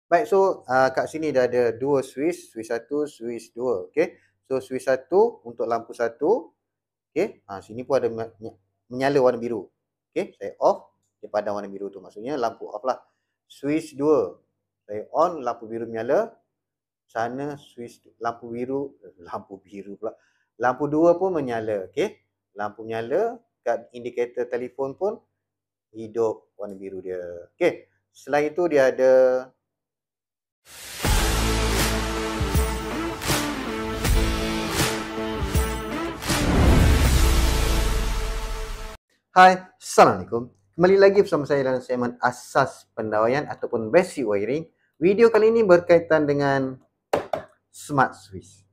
Baik, so kat sini dah ada dua switch, switch 1, switch 2. Okey. So switch 1 untuk lampu 1. Okey. Sini pun ada menyala warna biru. Okey, saya off, dia padam warna biru tu. Maksudnya lampu off lah. Switch 2, saya on, lampu biru menyala. Sana switch lampu biru pula. Lampu 2 pun menyala. Okey. Lampu menyala, kat indikator telefon pun hidup warna biru dia. Okey. Selain itu dia ada Hai, Assalamualaikum. Kembali lagi bersama saya dalam segmen Asas Pendawaian ataupun Basic Wiring. Video kali ini berkaitan dengan Smart Switch.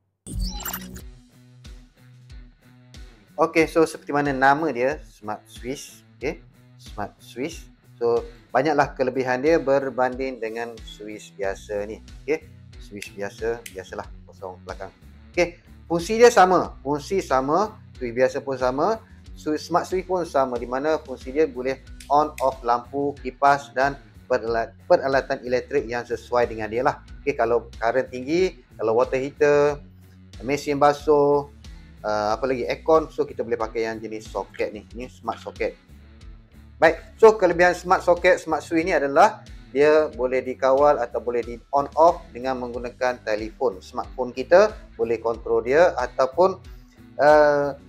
Okey, so seperti mana nama dia, Smart Switch. Okey, Smart Switch. So, banyaklah kelebihan dia berbanding dengan switch biasa ni. Okey, switch biasalah kosong belakang. Okey, fungsi dia sama. Fungsi sama, switch biasa pun sama. Smart switch pun sama, di mana fungsi dia boleh on off lampu, kipas dan peralatan elektrik yang sesuai dengan dia lah. Okey, kalau current tinggi, kalau water heater, mesin basuh, apa lagi, aircon, so kita boleh pakai yang jenis soket ni. Ni smart soket. Baik, so kelebihan smart soket, smart switch ni adalah dia boleh dikawal atau boleh di on off dengan menggunakan telefon. Smartphone kita boleh kontrol dia ataupun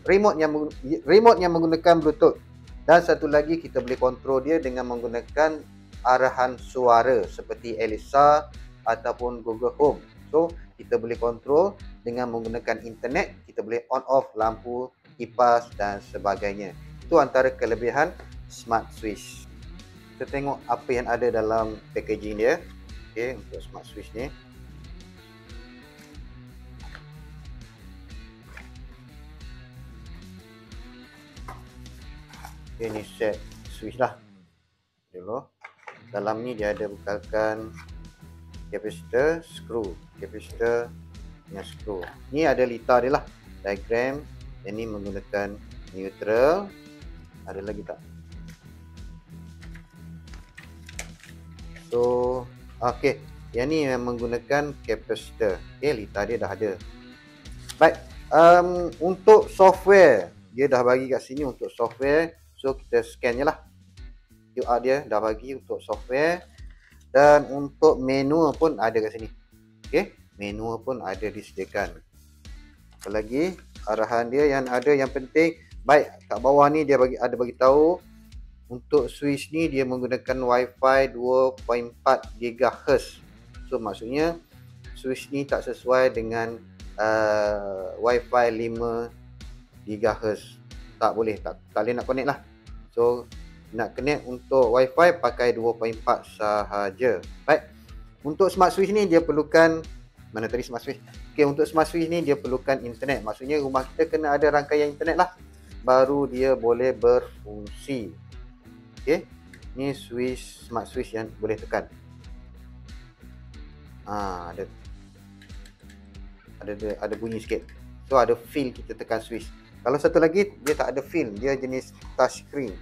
remote yang menggunakan Bluetooth. Dan satu lagi kita boleh kontrol dia dengan menggunakan arahan suara seperti Alexa ataupun Google Home. So kita boleh kontrol dengan menggunakan internet, kita boleh on off lampu, kipas dan sebagainya. Itu antara kelebihan smart switch. Kita tengok apa yang ada dalam packaging dia. Okey, untuk smart switch ni. Okay, ni set switch lah. Dulu. Dalam ni dia ada bekalkan capacitor, screw. Capacitor dengan screw. Ni ada litar dia lah. Diagram. Yang ni menggunakan neutral. Ada lagi tak? So, okay. Yang ni menggunakan capacitor. Okay, litar dia dah ada. Baik. Untuk software, dia dah bagi kat sini untuk software. So kita scan je lah. QR dia dah bagi untuk software. Dan untuk menu pun ada kat sini. Okey, menu pun ada disediakan. Apa lagi? Arahan dia yang ada, yang penting, baik kat bawah ni dia ada bagi tahu untuk switch ni dia menggunakan Wi-Fi 2.4 GHz. So maksudnya switch ni tak sesuai dengan Wi-Fi 5 GHz. Tak boleh, tak boleh nak connect lah. So nak connect untuk Wi-Fi pakai 2.4 sahaja. Baik. Untuk smart switch ni dia perlukan, mana tadi smart switch? Okey, untuk smart switch ni dia perlukan internet. Maksudnya rumah kita kena ada rangkaian internet lah, baru dia boleh berfungsi. Okey. Ni switch, smart switch yang boleh tekan. Ada bunyi sikit. So ada feel kita tekan switch. Kalau satu lagi dia tak ada feel, dia jenis touch screen.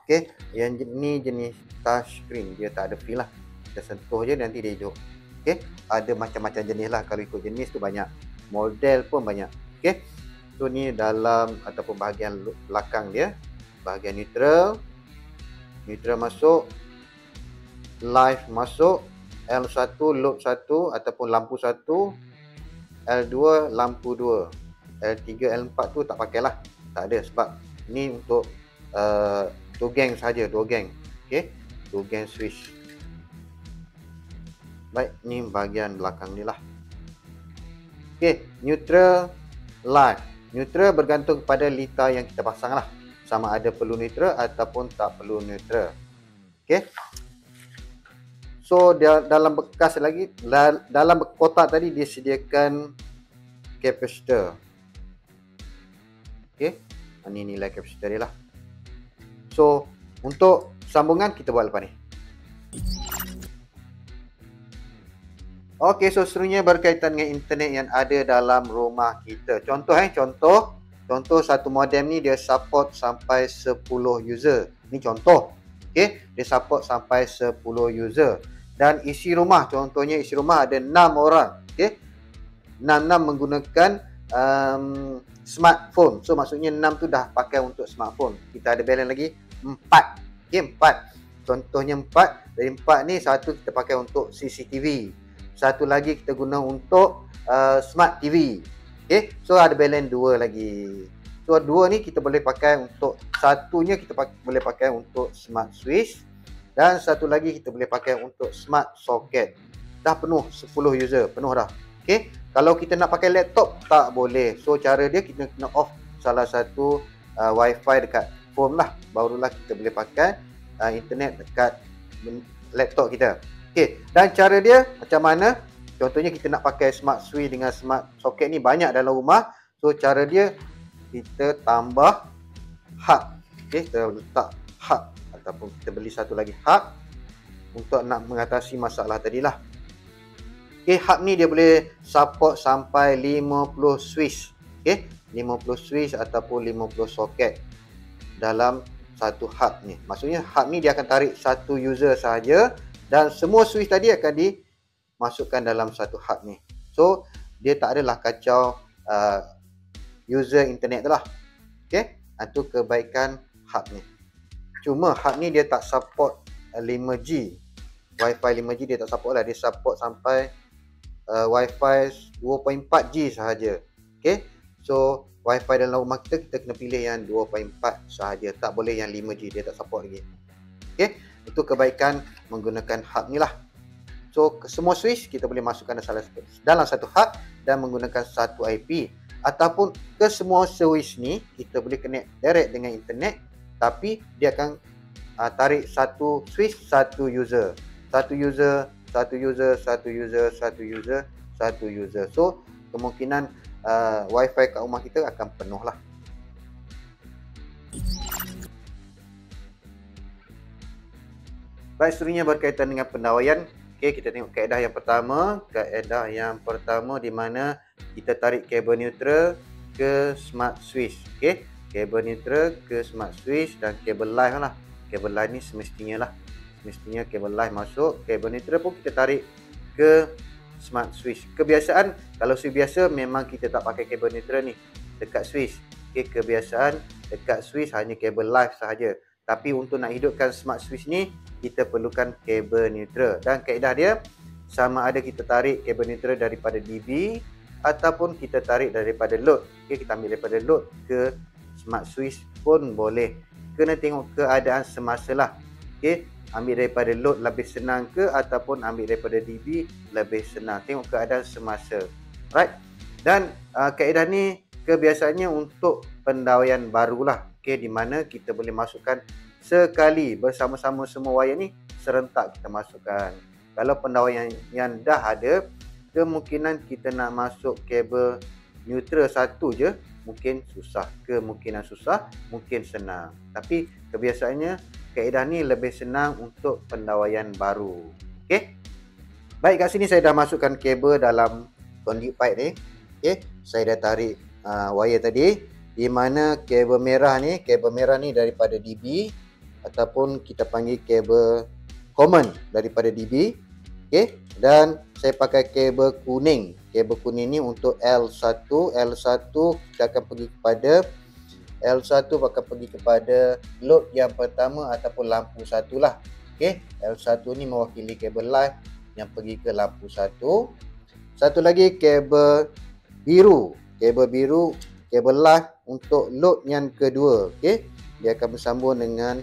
Okey, yang ni jenis touch screen, dia tak ada feel lah. Kita sentuh je nanti dia hidup. Okey, ada macam-macam jenis lah. Kalau ikut jenis tu banyak, model pun banyak. Okey, so ni dalam ataupun bahagian belakang dia, bahagian neutral. Neutral masuk, live masuk, L1 load 1 ataupun lampu 1, L2 lampu 2, L3 L4 tu tak pakailah, tak ada, sebab ni untuk 2 gang saja, 2 gang. Okey, 2 gang switch. Baik, ni bahagian belakang ni lah. Okey, neutral, live. Neutral bergantung kepada litar yang kita pasang lah, sama ada perlu neutral ataupun tak perlu neutral. Okey, so dia dalam bekas lagi, dalam kotak tadi dia sediakan capacitor. Okey, ini nilai capacitor dia lah. So untuk sambungan kita buat lepas ni. Okey, so seterusnya berkaitan dengan internet yang ada dalam rumah kita. Contoh satu modem ni dia support sampai 10 user. Ni contoh. Okey, dia support sampai 10 user. Dan isi rumah, contohnya isi rumah ada 6 orang. Okey. 6 menggunakan smartphone. So maksudnya 6 tu dah pakai untuk smartphone. Kita ada balance lagi 4. Okey, 4. Contohnya 4. Dari 4 ni satu kita pakai untuk CCTV. Satu lagi kita guna untuk smart TV. Okey. So ada balance 2 lagi. So 2 ni kita boleh pakai untuk, satunya kita boleh pakai untuk smart switch dan satu lagi kita boleh pakai untuk smart socket. Dah penuh 10 user, penuh dah. Okey. Kalau kita nak pakai laptop tak boleh. So cara dia kita kena off salah satu wifi dekat phone lah, barulah kita boleh pakai internet dekat laptop kita. Okey. Dan cara dia macam mana? Contohnya kita nak pakai smart switch dengan smart socket ni banyak dalam rumah. So cara dia kita tambah hub. Okey, kita letak hub ataupun kita beli satu lagi hub untuk nak mengatasi masalah tadilah. Okey, hub ni dia boleh support sampai 50 switch. Okey, 50 switch ataupun 50 soket dalam satu hub ni. Maksudnya hub ni dia akan tarik satu user sahaja dan semua switch tadi akan dimasukkan dalam satu hub ni. So dia tak adalah kacau user internet tu lah. Okey, itu kebaikan hub ni. Cuma hub ni dia tak support 5G. Wi-Fi 5G dia tak support lah. Dia support sampai Wi-Fi 2.4G sahaja. Okey. So Wi-Fi dalam rumah kita kena pilih yang 2.4 sahaja. Tak boleh yang 5G, dia tak support lagi. Okey. Itu kebaikan menggunakan hub ni lah. So semua switch kita boleh masukkan dalam satu hub dan menggunakan satu IP. Ataupun ke semua switch ni kita boleh connect direct dengan internet, tapi dia akan tarik satu switch, satu user. Satu user, satu user, satu user, satu user, satu user. So kemungkinan Wi-Fi kat rumah kita akan penuh lah. Baik, seterusnya berkaitan dengan pendawaian. Okey, kita tengok kaedah yang pertama. Kaedah yang pertama di mana kita tarik kabel neutral ke smart switch. Okey, kabel neutral ke smart switch dan kabel live lah. Kabel live ni semestinya kabel live masuk. Kabel neutral pun kita tarik ke smart switch. Kebiasaan kalau switch biasa memang kita tak pakai kabel neutral ni dekat switch. Okey, kebiasaan dekat switch hanya kabel live sahaja. Tapi untuk nak hidupkan smart switch ni kita perlukan kabel neutral. Dan kaedah dia sama ada kita tarik kabel neutral daripada DB ataupun kita tarik daripada load. Okey, kita ambil daripada load ke smart switch pun boleh. Kena tengok keadaan semasa lah. Okey, ambil daripada load lebih senang ke ataupun ambil daripada DB lebih senang. Tengok keadaan semasa. Right? Dan kaedah ni kebiasaannya untuk pendawaian barulah. Okey, di mana kita boleh masukkan sekali bersama-sama semua wayar ni serentak kita masukkan. Kalau pendawaian yang dah ada, kemungkinan kita nak masuk kabel neutral satu je mungkin susah. Kemungkinan susah, mungkin senang. Tapi kebiasaannya kaedah ni lebih senang untuk pendawaian baru. Okey. Baik, kat sini saya dah masukkan kabel dalam conduit pipe ni. Okey, saya dah tarik wayar tadi, di mana kabel merah ni daripada DB ataupun kita panggil kabel common daripada DB. Okey, dan saya pakai kabel kuning. Kabel kuning ni untuk L1 kita akan pergi kepada load yang pertama ataupun lampu 1 lah. Okey, L1 ni mewakili kabel live yang pergi ke lampu 1. Satu lagi kabel biru. Kabel live untuk load yang kedua. Okey, dia akan bersambung dengan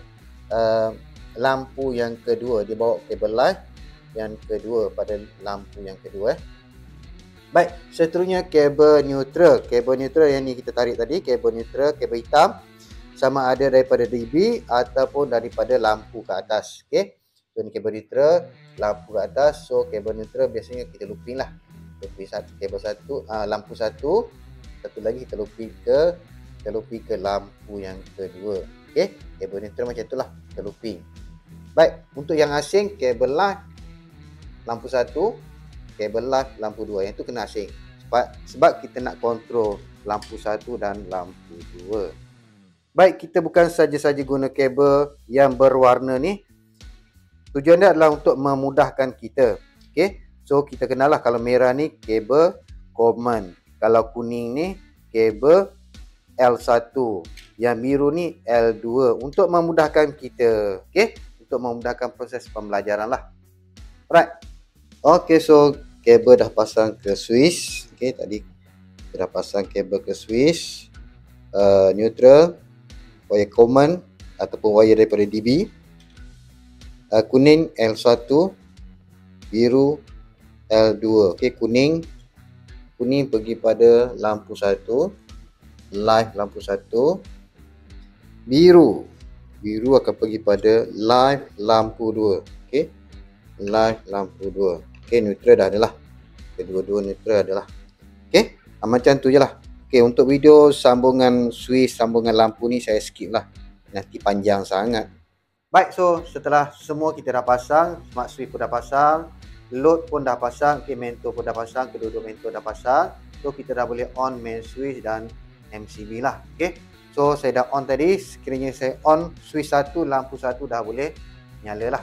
lampu yang kedua. Dia bawa kabel live yang kedua pada lampu yang kedua. Baik, seterusnya kabel neutral. Kabel neutral yang ni kita tarik tadi, kabel neutral, kabel hitam, sama ada daripada DB ataupun daripada lampu ke atas. Okey, so ni kabel neutral, lampu ke atas. So kabel neutral biasanya kita looping lah. Looping satu, kabel satu, lampu satu. Satu lagi kita looping ke lampu yang kedua. Okey, kabel neutral macam itulah kita looping. Baik, untuk yang asing, kabel live lampu 1, kabel live lampu 2. Yang tu kena asing. Sebab kita nak kontrol lampu 1 dan lampu 2. Baik, kita bukan saja-saja guna kabel yang berwarna ni. tujuan dia adalah untuk memudahkan kita. Okey, so kita kenal lah, kalau merah ni kabel common, kalau kuning ni kabel L1, yang biru ni L2, untuk memudahkan kita. Okey, untuk memudahkan proses pembelajaran lah. Alright. Okey, so kabel dah pasang ke switch. Okey, tadi kita dah pasang kabel ke switch, neutral, wire common ataupun wire daripada DB, kuning L1, biru L2. Okey, kuning pergi pada lampu 1, live lampu 1. Biru akan pergi pada live lampu 2. Okey, live lampu 2. Okey, neutral dah adalah, kedua-dua neutral adalah. Okey, macam tu je lah. Okey, untuk video sambungan switch, sambungan lampu ni saya skip lah, nanti panjang sangat. Baik, so setelah semua kita dah pasang, smart switch pun dah pasang, load pun dah pasang, okay, mentor pun dah pasang, kedua-dua mentor dah pasang. So kita dah boleh on main switch dan MCB lah. Okay, so saya dah on tadi. Sekiranya saya on switch 1, lampu 1 dah boleh menyala lah.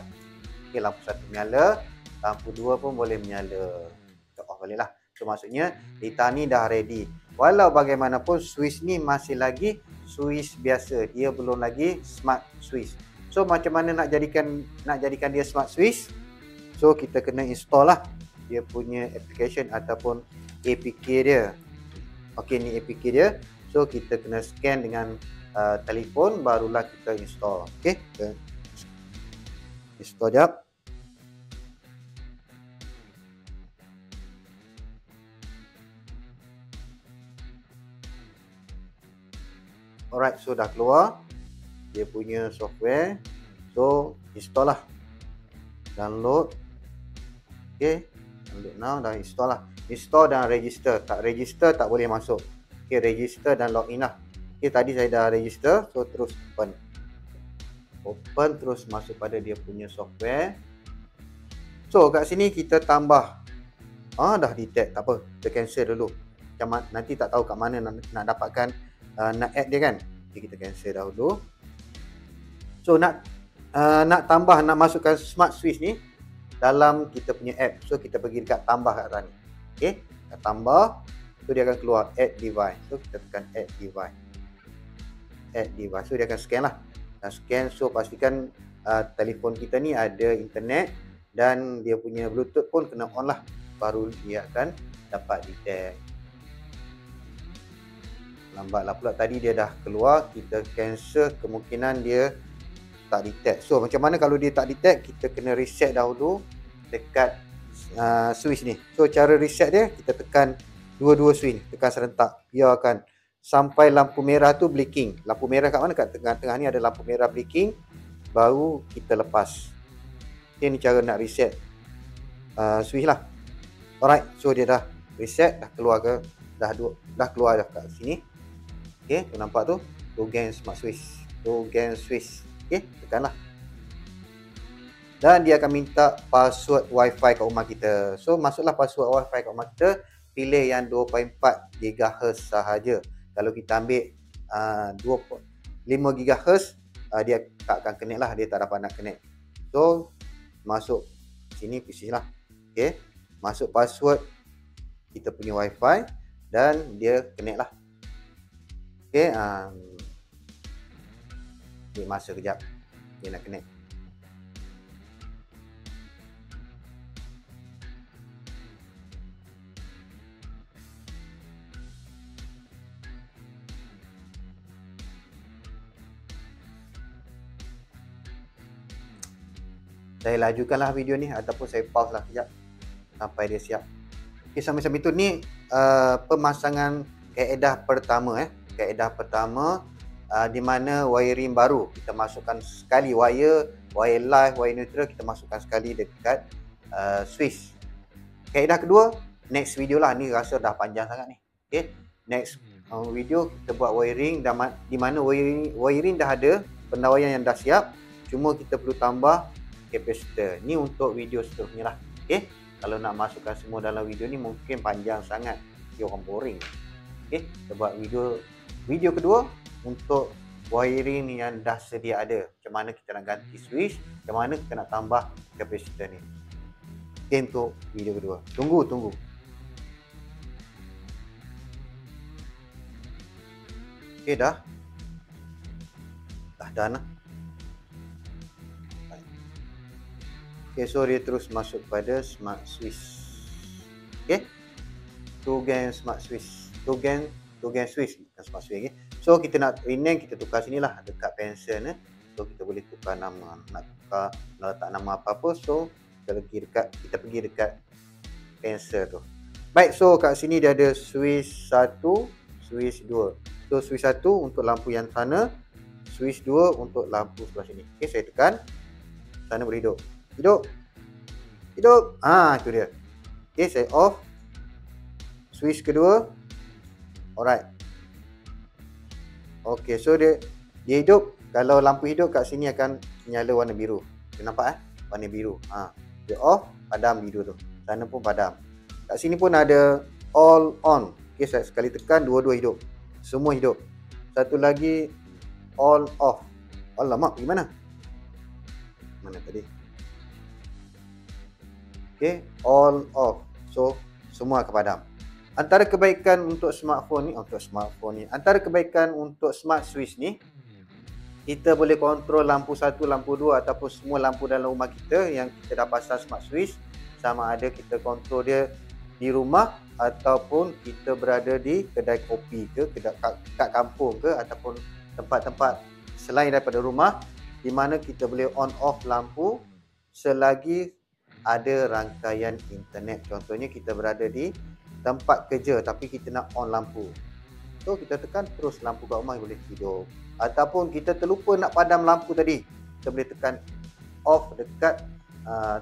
Okay, lampu 1 menyala, lampu 2 pun boleh menyala. Kita off balik lah. So maksudnya data ni dah ready. Walau bagaimanapun switch ni masih lagi switch biasa, dia belum lagi smart switch. So macam mana nak jadikan dia smart switch? So kita kena install lah dia punya application ataupun APK dia. Okey, ni APK dia. So kita kena scan dengan telefon, barulah kita install. Okey, kita install jap. Alright, so dah keluar dia punya software. So install lah, download. Okay, download now, dah install lah. Install dan register. Tak register tak boleh masuk. Okay, register dan login lah. Okay, tadi saya dah register. So terus open terus masuk pada dia punya software. So kat sini kita tambah, dah detect, tak apa, kita cancel dulu. Nanti tak tahu kat mana nak dapatkan nak add dia kan. Okay, kita cancel dahulu. So nak tambah, nak masukkan smart switch ni dalam kita punya app. So kita pergi dekat tambah kat atas ni. Okey, kita tambah, so dia akan keluar add device. So kita tekan add device. Add device. So dia akan scan lah. Dah scan, so pastikan telefon kita ni ada internet dan dia punya Bluetooth pun kena on lah, baru dia akan dapat detect. Lambatlah pula, tadi dia dah keluar, kita cancel, kemungkinan dia tak detect. So macam mana kalau dia tak detect? Kita kena reset dahulu dekat switch ni. So cara reset dia, kita tekan dua-dua switch, tekan serentak, biarkan sampai lampu merah tu blinking. Lampu merah kat mana? Kat tengah-tengah ni ada lampu merah blinking, baru kita lepas. Ini cara nak reset switch lah. Alright, so dia dah reset, dah keluar ke? Dah keluar dah kat sini. Okay, tu nampak tu, to gain smart switch, to gain switch. Okay, tekanlah. Dan dia akan minta password wifi kat rumah kita. So masuklah password wifi kat rumah kita, pilih yang 2.4 GHz sahaja. Kalau kita ambil 5 GHz, dia tak akan connect lah, dia tak dapat nak connect. So masuk sini PC lah. Okay, masuk password kita punya wifi dan dia connect lah. Okay, ambil masa kejap dia nak connect. Saya lajukanlah video ni ataupun saya pause lah kejap sampai dia siap. Okay, sambil-sambil tu ni pemasangan kaedah pertama. Kaedah pertama di mana wiring baru kita masukkan sekali wire live, wire neutral kita masukkan sekali dekat switch. Kaedah kedua next video lah, ni rasa dah panjang sangat ni. Okay, next video kita buat wiring di mana wiring dah ada, pendawaian yang dah siap, cuma kita perlu tambah kapasitor. Ni untuk video seterusnya lah. Okay, kalau nak masukkan semua dalam video ni mungkin panjang sangat, dia orang boring. Okay, kita buat video kedua untuk wiring yang dah sedia ada. Macam mana kita nak ganti switch, macam mana kita nak tambah kapasitor ni. Okay, untuk video kedua. Tunggu. Okay, dah done lah. Okay, so dia terus masuk pada smart switch. Okay, 2 GaN smart switch, 2 GaN switch, bukan smart switch lagi. So kita nak rename, kita tukar sini lah dekat pensel ni. So kita boleh tukar nama, nak letak nama apa-apa. So kita pergi dekat pensel tu. Baik, so kat sini dia ada switch 1, switch 2. So switch 1 untuk lampu yang sana, switch 2 untuk lampu sebelah sini. Okay, saya tekan, sana boleh hidup. Itu dia. Okay, saya off switch kedua. Alright. Okay, so dia hidup. Kalau lampu hidup kat sini akan nyala warna biru. Kita nampak warna biru. Dia off, padam biru tu. Sana pun padam. Kat sini pun ada all on. Okay, saya sekali tekan, dua-dua hidup. Semua hidup. Satu lagi all off. Alamak, pergi mana? Mana tadi? Okay, all off. So semua akan padam. Antara kebaikan untuk smartphone ni, antara kebaikan untuk smart switch ni, kita boleh kontrol lampu 1, lampu 2 ataupun semua lampu dalam rumah kita yang kita dah pasang smart switch. Sama ada kita kontrol dia di rumah ataupun kita berada di kedai kopi ke, kat kampung ke, ataupun tempat-tempat selain daripada rumah, di mana kita boleh on off lampu selagi ada rangkaian internet. Contohnya kita berada di tempat kerja tapi kita nak on lampu. So kita tekan terus lampu kat rumah boleh hidup. Ataupun kita terlupa nak padam lampu tadi, kita boleh tekan off dekat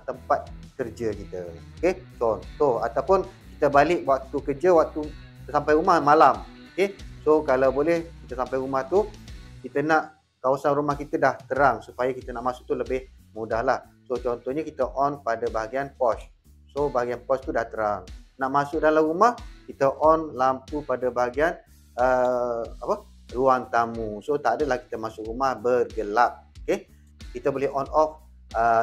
tempat kerja kita. Okey, contoh. Ataupun kita balik waktu kerja, waktu kita sampai rumah malam. Okey, so kalau boleh kita sampai rumah tu, kita nak kawasan rumah kita dah terang supaya kita nak masuk tu lebih mudah lah. So contohnya kita on pada bahagian pos. So bahagian pos tu dah terang. Nak masuk dalam rumah, kita on lampu pada bahagian ruang tamu. So tak adalah kita masuk rumah bergelap. Okey, kita boleh on off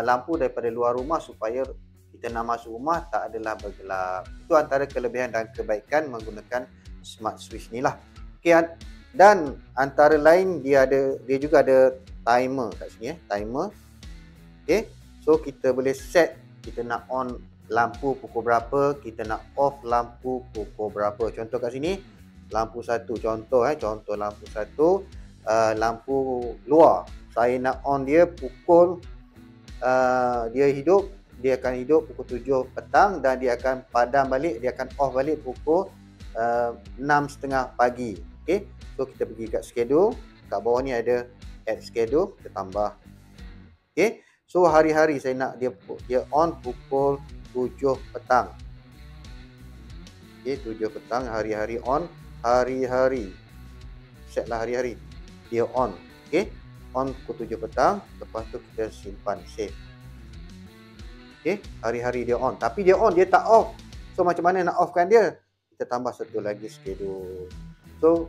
lampu daripada luar rumah supaya kita nak masuk rumah tak adalah bergelap. Itu antara kelebihan dan kebaikan menggunakan smart switch ni lah. Okey, dan antara lain dia juga ada timer kat sini timer. Okey, so kita boleh set kita nak on lampu pukul berapa, kita nak off lampu pukul berapa. Contoh kat sini lampu 1, contoh lampu 1, lampu luar. Saya nak on dia pukul dia akan hidup pukul 7 petang dan dia akan padam balik, dia akan off balik pukul 6.30 pagi. Okey, so kita pergi kat schedule, kat bawah ni ada add schedule, kita tambah. Okey, so hari-hari saya nak dia on pukul 7 petang. Okey, 7 petang, hari-hari on, hari-hari. Set lah hari-hari. Dia on. Okey, on pukul 7 petang, lepas tu kita simpan save. Okey, hari-hari dia on. Tapi dia on, dia tak off. So macam mana nak offkan dia? Kita tambah satu lagi schedule. So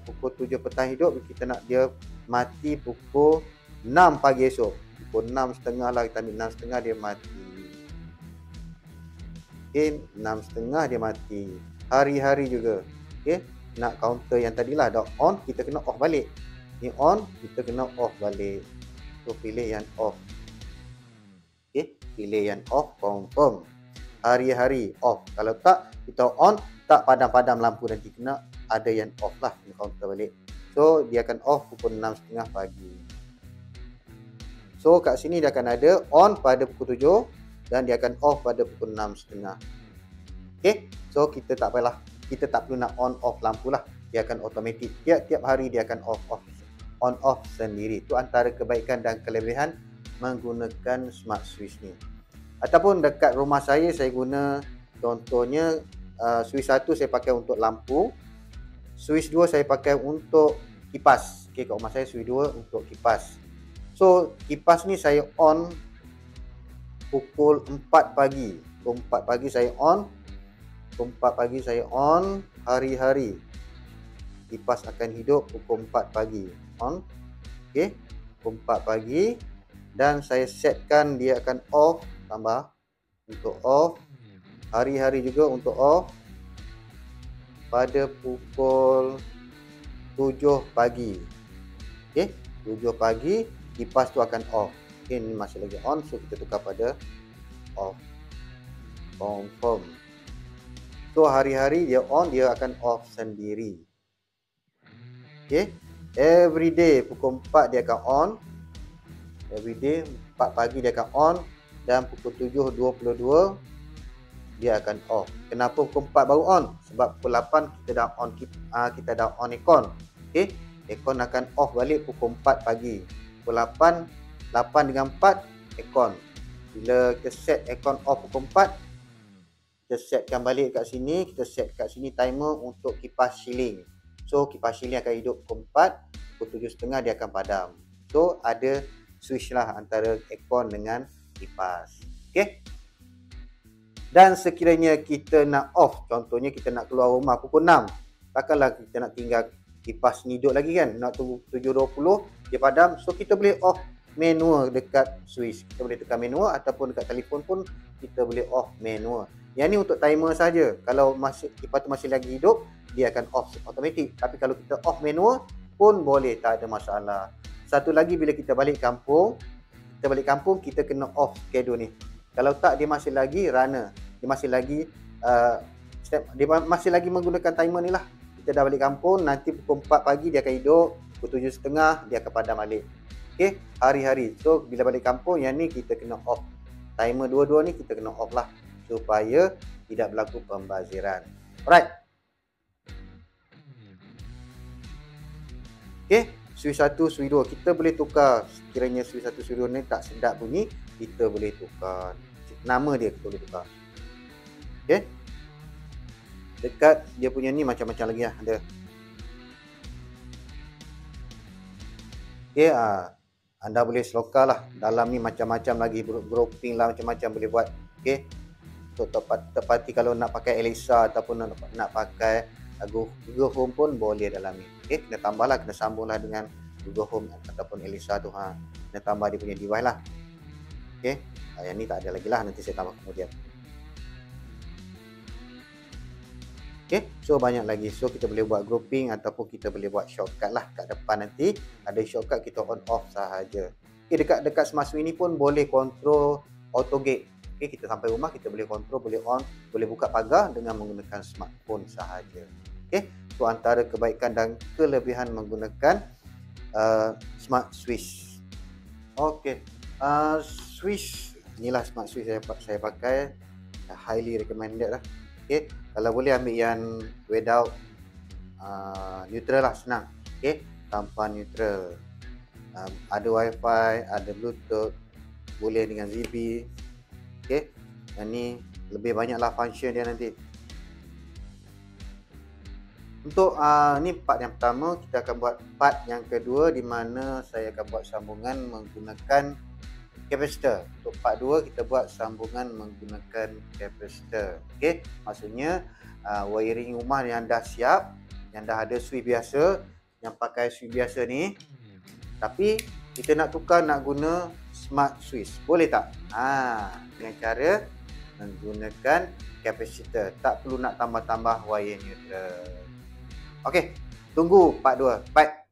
pukul 7 petang hidup, kita nak dia mati pukul 6 pagi esok. Pukul 6.30 lah, kita ambil 6.30 dia mati. Okay, 6.30 dia mati. Hari-hari juga. Okay, nak counter yang tadilah dah on, kita kena off balik. Ni on, kita kena off balik. So pilih yang off. Okay, pilih yang off, confirm. Hari-hari off. Kalau tak, kita on, tak padam-padam lampu, nanti kena ada yang off lah, kena counter balik. So dia akan off pukul 6.30 pagi. So kat sini dia akan ada on pada pukul 7 dan dia akan off pada pukul 6.30. Okay, so kita tak perlu nak on off lampu lah, dia akan automatik. Tiap-tiap hari dia akan on off sendiri. Itu antara kebaikan dan kelebihan menggunakan smart switch ni. Ataupun dekat rumah saya guna, contohnya switch 1 saya pakai untuk lampu, switch 2 saya pakai untuk kipas. Okay, kat rumah saya switch 2 untuk kipas. So kipas ni saya on pukul 4 pagi. Pukul 4 pagi saya on. Pukul 4 pagi saya on hari-hari. kipas akan hidup pukul 4 pagi. On. Okey. Pukul 4 pagi dan saya setkan dia akan off, tambah untuk off. Hari-hari juga untuk off pada pukul 7 pagi. Okey, 7 pagi kipas tu akan off. Okey, ni masih lagi on, so kita tukar pada off. Confirm. So hari-hari dia on, dia akan off sendiri. Okey, every day pukul 4 dia akan on. Every day 4 pagi dia akan on dan pukul 7.22 dia akan off. Kenapa pukul 4 baru on? Sebab pukul 8 kita dah on aircon. Okey, aircon akan off balik pukul 4 pagi. Pukul 8 dengan 4 aircon. Bila kita set aircon off pukul 4, kita setkan balik kat sini, kita set kat sini timer untuk kipas ceiling. So kipas ceiling akan hidup pukul 4, pukul 7.30 dia akan padam. So ada switch lah antara aircon dengan kipas. Okey. Dan sekiranya kita nak off, contohnya kita nak keluar rumah pukul 6, takkanlah kita nak tinggal kipas ni hidup lagi kan, nak tunggu 7.20 dia padam. So kita boleh off manual dekat switch. Kita boleh tekan manual ataupun dekat telefon pun kita boleh off manual. Yang ni untuk timer saja. Kalau kipas tu masih lagi hidup, dia akan off automatic. Tapi kalau kita off manual pun boleh, tak ada masalah. Satu lagi, bila kita balik kampung, kita kena off schedule ni. Kalau tak, dia masih lagi runner. Dia masih lagi menggunakan timer ni lah. Kita dah balik kampung, nanti pukul 4 pagi dia akan hidup, pukul 7.30 dia akan padam balik. Okey, hari-hari. So bila balik kampung, yang ni kita kena off. Timer dua-dua ni kita kena off lah, supaya tidak berlaku pembaziran. Alright. Okey, switch 1, switch 2 kita boleh tukar. Sekiranya switch 1, switch 2 ni tak sedap bunyi, kita boleh tukar. Nama dia kita boleh tukar. Okey. Dekat dia punya ni macam-macam lagi lah ada. Okey, anda boleh selokar lah. Dalam ni macam-macam lagi, grouping lah, macam-macam boleh buat. Okey. So tepati kalau nak pakai Alexa ataupun nak pakai Google Home pun boleh dalam ni. Okey, kena tambah lah, kena sambung lah dengan Google Home ataupun Alexa tu. Kena tambah dia punya device lah. Okey, yang ni tak ada lagi lah, nanti saya tambah kemudian. Okey, so banyak lagi. So kita boleh buat grouping ataupun kita boleh buat shortcut lah. Kat depan nanti ada shortcut, kita on off sahaja. Okey, dekat smart switch ni pun boleh control auto gate. Okey, kita sampai rumah kita boleh control, boleh on, boleh buka pagar dengan menggunakan smartphone sahaja. Okey, so antara kebaikan dan kelebihan menggunakan smart switch. Okey, switch inilah smart switch saya pakai, highly recommended lah. Okey, kalau boleh ambil yang without neutral lah, senang. Okey, tanpa neutral. Ada wifi, ada bluetooth, boleh dengan ZigBee. Okey, dan ni lebih banyaklah function dia nanti. Untuk ni part yang pertama, kita akan buat part yang kedua di mana saya akan buat sambungan menggunakan kapasitor. Untuk part 2 kita buat sambungan menggunakan kapasitor. Okey, maksudnya wiring rumah yang dah siap, yang dah ada switch biasa, yang pakai switch biasa ni, tapi kita nak tukar, nak guna smart switch. Boleh tak? Dengan cara menggunakan kapasitor. Tak perlu nak tambah-tambah wire neutral. Okey, tunggu part 2. Bye.